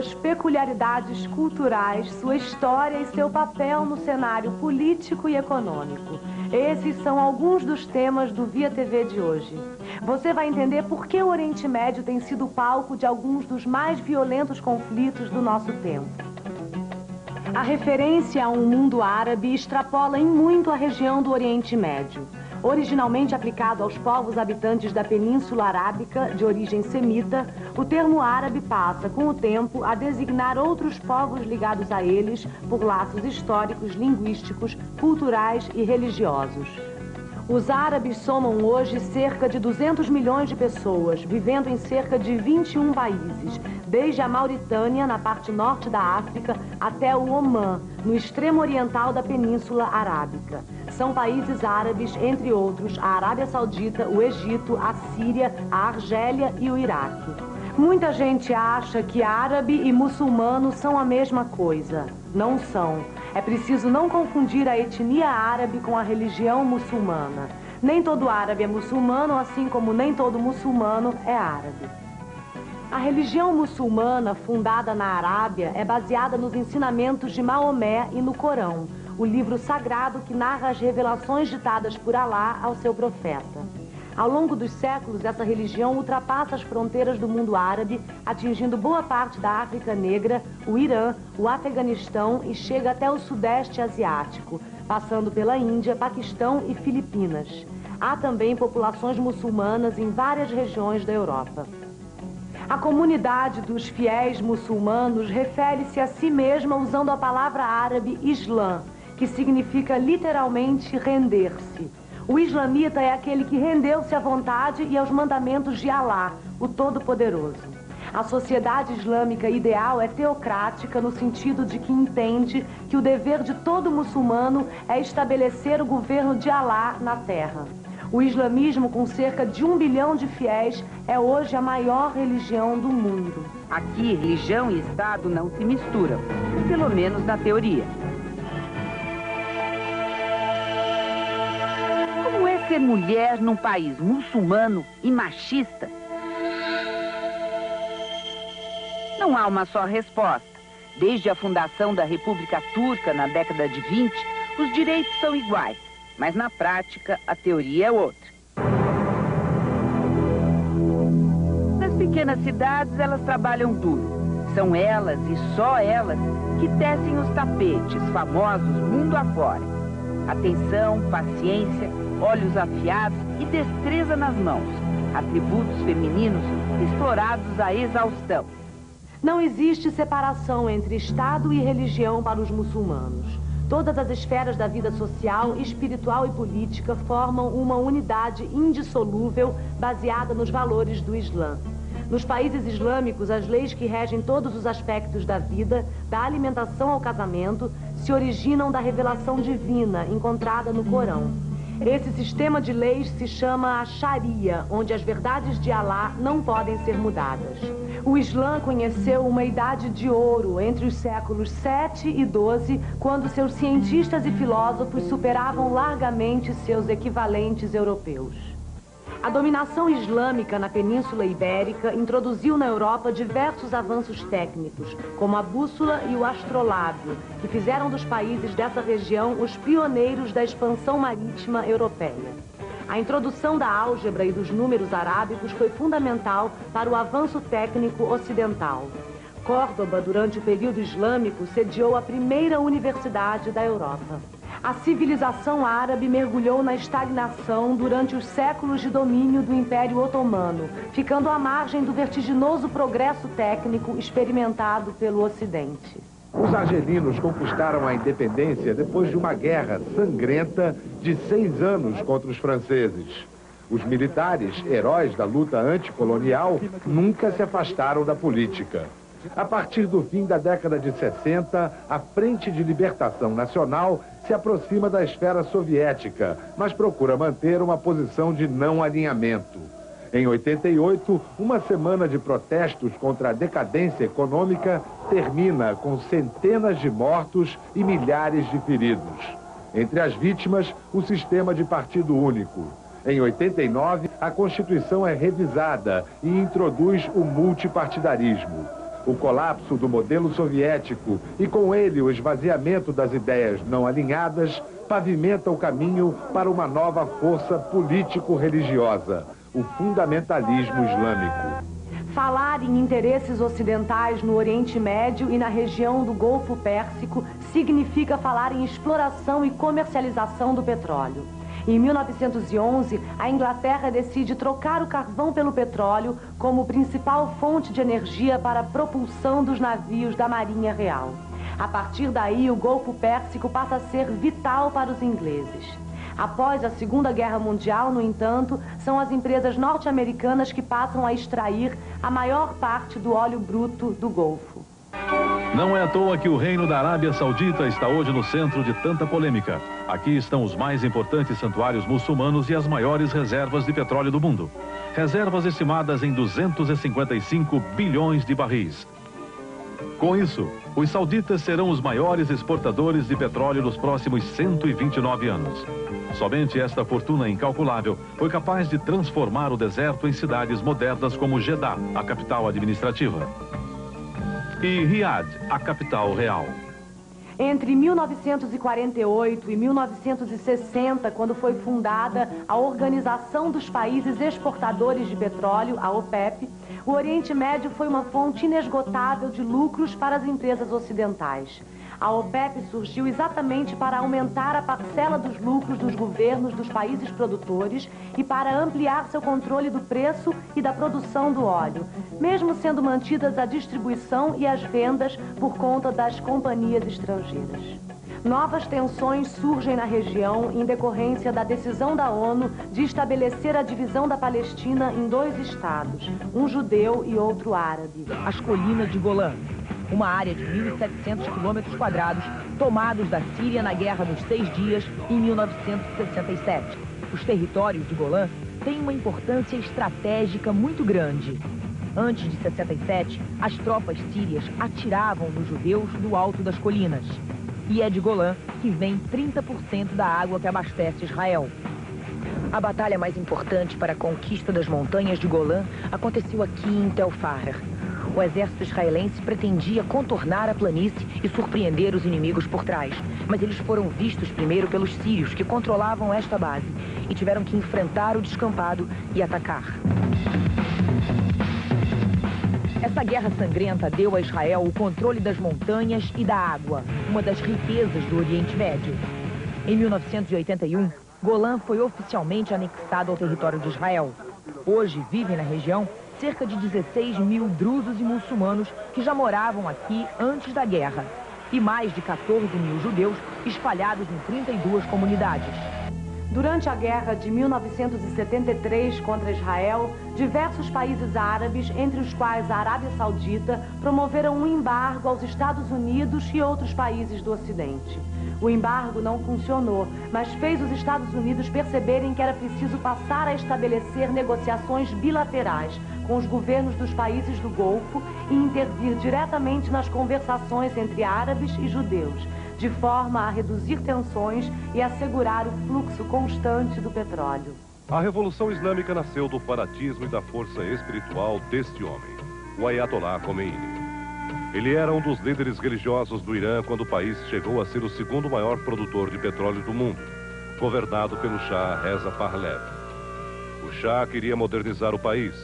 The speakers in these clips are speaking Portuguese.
suas peculiaridades culturais, sua história e seu papel no cenário político e econômico. Esses são alguns dos temas do Via TV de hoje. Você vai entender por que o Oriente Médio tem sido palco de alguns dos mais violentos conflitos do nosso tempo. A referência a um mundo árabe extrapola em muito a região do Oriente Médio. Originalmente aplicado aos povos habitantes da Península Arábica, de origem semita, o termo árabe passa, com o tempo, a designar outros povos ligados a eles por laços históricos, linguísticos, culturais e religiosos. Os árabes somam hoje cerca de 200 milhões de pessoas, vivendo em cerca de 21 países, desde a Mauritânia, na parte norte da África, até o Omã, no extremo oriental da Península Arábica. São países árabes, entre outros, a Arábia Saudita, o Egito, a Síria, a Argélia e o Iraque. Muita gente acha que árabe e muçulmano são a mesma coisa. Não são. É preciso não confundir a etnia árabe com a religião muçulmana. Nem todo árabe é muçulmano, assim como nem todo muçulmano é árabe. A religião muçulmana, fundada na Arábia, é baseada nos ensinamentos de Maomé e no Corão, o livro sagrado que narra as revelações ditadas por Alá ao seu profeta. Ao longo dos séculos, essa religião ultrapassa as fronteiras do mundo árabe, atingindo boa parte da África Negra, o Irã, o Afeganistão e chega até o Sudeste Asiático, passando pela Índia, Paquistão e Filipinas. Há também populações muçulmanas em várias regiões da Europa. A comunidade dos fiéis muçulmanos refere-se a si mesma usando a palavra árabe Islã, que significa literalmente render-se. O islamita é aquele que rendeu-se à vontade e aos mandamentos de Alá, o Todo-Poderoso. A sociedade islâmica ideal é teocrática no sentido de que entende que o dever de todo muçulmano é estabelecer o governo de Alá na terra. O islamismo, com cerca de 1 bilhão de fiéis, é hoje a maior religião do mundo. Aqui, religião e Estado não se misturam, pelo menos na teoria. Como é ser mulher num país muçulmano e machista? Não há uma só resposta. Desde a fundação da República Turca na década de 20, os direitos são iguais. Mas na prática, a teoria é outra. Nas pequenas cidades, elas trabalham duro. São elas e só elas que tecem os tapetes famosos mundo afora. Atenção, paciência, olhos afiados e destreza nas mãos. Atributos femininos explorados à exaustão. Não existe separação entre Estado e religião para os muçulmanos. Todas as esferas da vida social, espiritual e política formam uma unidade indissolúvel baseada nos valores do Islã. Nos países islâmicos, as leis que regem todos os aspectos da vida, da alimentação ao casamento, se originam da revelação divina encontrada no Corão. Esse sistema de leis se chama a Sharia, onde as verdades de Alá não podem ser mudadas. O Islã conheceu uma idade de ouro entre os séculos 7 e 12, quando seus cientistas e filósofos superavam largamente seus equivalentes europeus. A dominação islâmica na Península Ibérica introduziu na Europa diversos avanços técnicos, como a bússola e o astrolábio, que fizeram dos países dessa região os pioneiros da expansão marítima europeia. A introdução da álgebra e dos números arábicos foi fundamental para o avanço técnico ocidental. Córdoba, durante o período islâmico, sediou a primeira universidade da Europa. A civilização árabe mergulhou na estagnação durante os séculos de domínio do Império Otomano, ficando à margem do vertiginoso progresso técnico experimentado pelo Ocidente. Os argelinos conquistaram a independência depois de uma guerra sangrenta de 6 anos contra os franceses. Os militares, heróis da luta anticolonial, nunca se afastaram da política. A partir do fim da década de 60, a Frente de Libertação Nacional se aproxima da esfera soviética, mas procura manter uma posição de não alinhamento. Em 88, uma semana de protestos contra a decadência econômica termina com centenas de mortos e milhares de feridos. Entre as vítimas, o sistema de partido único. Em 89, a Constituição é revisada e introduz o multipartidarismo. O colapso do modelo soviético e, com ele, o esvaziamento das ideias não alinhadas, pavimenta o caminho para uma nova força político-religiosa, o fundamentalismo islâmico. Falar em interesses ocidentais no Oriente Médio e na região do Golfo Pérsico significa falar em exploração e comercialização do petróleo. Em 1911, a Inglaterra decide trocar o carvão pelo petróleo como principal fonte de energia para a propulsão dos navios da Marinha Real. A partir daí, o Golfo Pérsico passa a ser vital para os ingleses. Após a Segunda Guerra Mundial, no entanto, são as empresas norte-americanas que passam a extrair a maior parte do óleo bruto do Golfo. Não é à toa que o Reino da Arábia Saudita está hoje no centro de tanta polêmica. Aqui estão os mais importantes santuários muçulmanos e as maiores reservas de petróleo do mundo. Reservas estimadas em 255 bilhões de barris. Com isso, os sauditas serão os maiores exportadores de petróleo nos próximos 129 anos. Somente esta fortuna incalculável foi capaz de transformar o deserto em cidades modernas como Jeddah, a capital administrativa, e Riad, a capital real. Entre 1948 e 1960, quando foi fundada a Organização dos Países Exportadores de Petróleo, a OPEP, o Oriente Médio foi uma fonte inesgotável de lucros para as empresas ocidentais. A OPEP surgiu exatamente para aumentar a parcela dos lucros dos governos dos países produtores e para ampliar seu controle do preço e da produção do óleo, mesmo sendo mantidas a distribuição e as vendas por conta das companhias estrangeiras. Novas tensões surgem na região em decorrência da decisão da ONU de estabelecer a divisão da Palestina em 2 estados, um judeu e outro árabe. As colinas de Golã, uma área de 1.700 km², tomados da Síria na Guerra dos 6 Dias em 1967. Os territórios de Golã têm uma importância estratégica muito grande. Antes de 67, as tropas sírias atiravam nos judeus do alto das colinas. E é de Golã que vem 30% da água que abastece Israel. A batalha mais importante para a conquista das montanhas de Golã aconteceu aqui em Tel Faher. O exército israelense pretendia contornar a planície e surpreender os inimigos por trás. Mas eles foram vistos primeiro pelos sírios, que controlavam esta base, e tiveram que enfrentar o descampado e atacar. Essa guerra sangrenta deu a Israel o controle das montanhas e da água, uma das riquezas do Oriente Médio. Em 1981, Golã foi oficialmente anexado ao território de Israel. Hoje vivem na região cerca de 16 mil drusos e muçulmanos que já moravam aqui antes da guerra, e mais de 14 mil judeus espalhados em 32 comunidades. Durante a guerra de 1973 contra Israel, diversos países árabes, entre os quais a Arábia Saudita, promoveram um embargo aos Estados Unidos e outros países do Ocidente. O embargo não funcionou, mas fez os Estados Unidos perceberem que era preciso passar a estabelecer negociações bilaterais com os governos dos países do Golfo e intervir diretamente nas conversações entre árabes e judeus, de forma a reduzir tensões e assegurar o fluxo constante do petróleo. A Revolução Islâmica nasceu do fanatismo e da força espiritual deste homem, o Ayatollah Khomeini. Ele era um dos líderes religiosos do Irã quando o país chegou a ser o 2º maior produtor de petróleo do mundo, governado pelo Shah Reza Pahlavi. O Shah queria modernizar o país,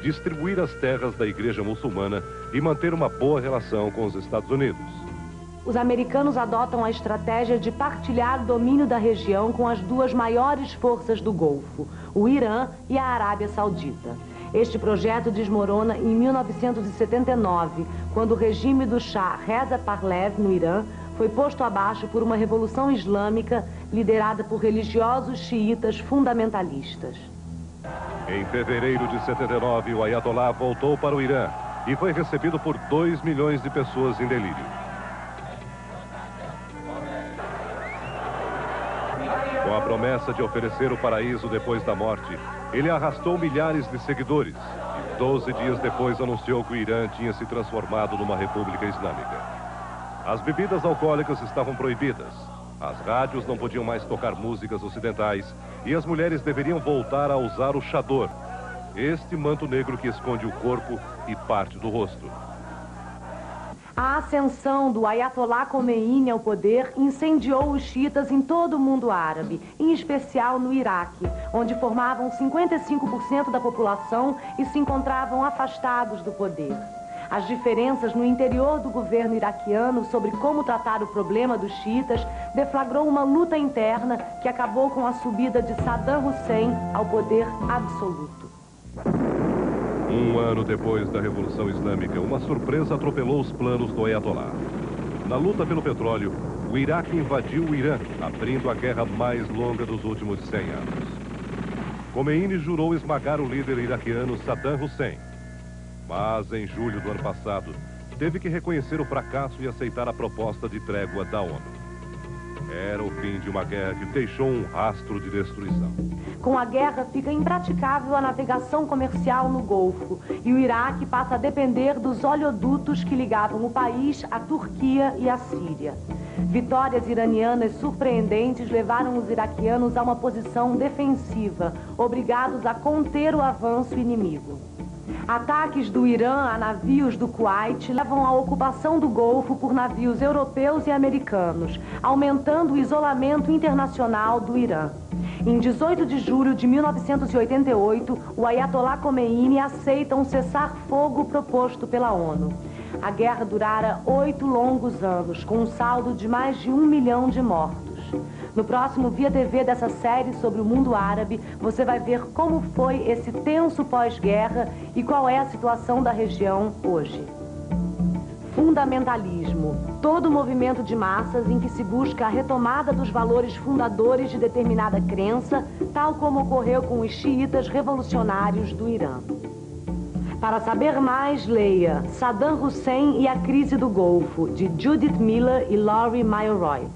distribuir as terras da igreja muçulmana e manter uma boa relação com os Estados Unidos. Os americanos adotam a estratégia de partilhar o domínio da região com as 2 maiores forças do Golfo, o Irã e a Arábia Saudita. Este projeto desmorona em 1979, quando o regime do Shah Reza Pahlavi no Irã foi posto abaixo por uma revolução islâmica liderada por religiosos xiitas fundamentalistas. Em fevereiro de 79, o Ayatollah voltou para o Irã e foi recebido por 2 milhões de pessoas em delírio. Com a promessa de oferecer o paraíso depois da morte, ele arrastou milhares de seguidores e 12 dias depois anunciou que o Irã tinha se transformado numa república islâmica. As bebidas alcoólicas estavam proibidas, as rádios não podiam mais tocar músicas ocidentais e as mulheres deveriam voltar a usar o chador, este manto negro que esconde o corpo e parte do rosto. A ascensão do Ayatollah Khomeini ao poder incendiou os xiitas em todo o mundo árabe, em especial no Iraque, onde formavam 55% da população e se encontravam afastados do poder. As diferenças no interior do governo iraquiano sobre como tratar o problema dos xiitas deflagrou uma luta interna que acabou com a subida de Saddam Hussein ao poder absoluto. Um ano depois da Revolução Islâmica, uma surpresa atropelou os planos do Ayatollah. Na luta pelo petróleo, o Iraque invadiu o Irã, abrindo a guerra mais longa dos últimos 100 anos. Khomeini jurou esmagar o líder iraquiano Saddam Hussein. Mas, em julho do ano passado, teve que reconhecer o fracasso e aceitar a proposta de trégua da ONU. Era o fim de uma guerra que deixou um rastro de destruição. Com a guerra, fica impraticável a navegação comercial no Golfo e o Iraque passa a depender dos oleodutos que ligavam o país à Turquia e à Síria. Vitórias iranianas surpreendentes levaram os iraquianos a uma posição defensiva, obrigados a conter o avanço inimigo. Ataques do Irã a navios do Kuwait levam à ocupação do Golfo por navios europeus e americanos, aumentando o isolamento internacional do Irã. Em 18 de julho de 1988, o Ayatollah Khomeini aceita um cessar-fogo proposto pela ONU. A guerra durara 8 longos anos, com um saldo de mais de 1 milhão de mortos. No próximo Via TV dessa série sobre o mundo árabe, você vai ver como foi esse tenso pós-guerra e qual é a situação da região hoje. Fundamentalismo. Todo movimento de massas em que se busca a retomada dos valores fundadores de determinada crença, tal como ocorreu com os xiitas revolucionários do Irã. Para saber mais, leia Saddam Hussein e a Crise do Golfo, de Judith Miller e Laurie Mayer Roy.